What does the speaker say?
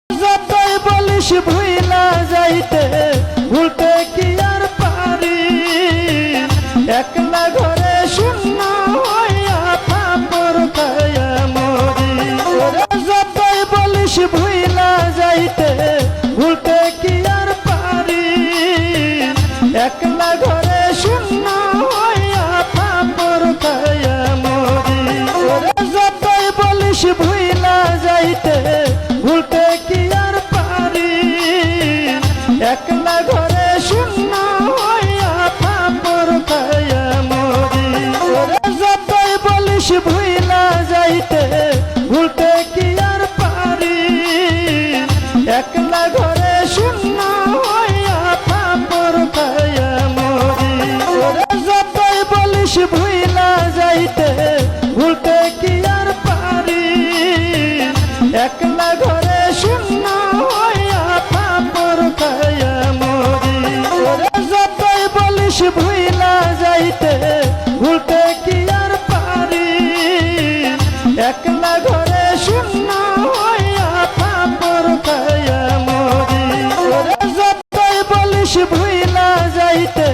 যতই বলিস ভুইলা যাইতে ভুলতে কি আর পারি, একলা ঘরে শূন্য হইয়া ফাপড় খাইয়া মরি। যতই বলিস ভুইলা যাইতে ভুলতে কি আর পারি, একলা ঘরে শূন্য হইয়া ফাপড় খাইয়া মরি। যতই বলিস ভুইলা যাইতে ভুলতে কি আর পারি, একলা ঘরে শূন্য হইয়া ফাপড় খাইয়া মরি। যতই বলিস ভুইলা যাইতে ভুলতে কি আর পারি, একলা ঘরে শূন্য হইয়া ফাপড় খাইয়া মরি। যতই বলিস ভুইলা যাইতে ভুলতে কি আর পারি, একলা ঘরে শূন্য হইয়া ফাপড় খাইয়া মরি। যতই বলিস ভুইলা যাইতে ভুলতে কি আর পারি, একলা ঘরে শূন্য হইয়া ফাপড় খাইয়া মরি। যতই বলিস ভুইলা যাইতে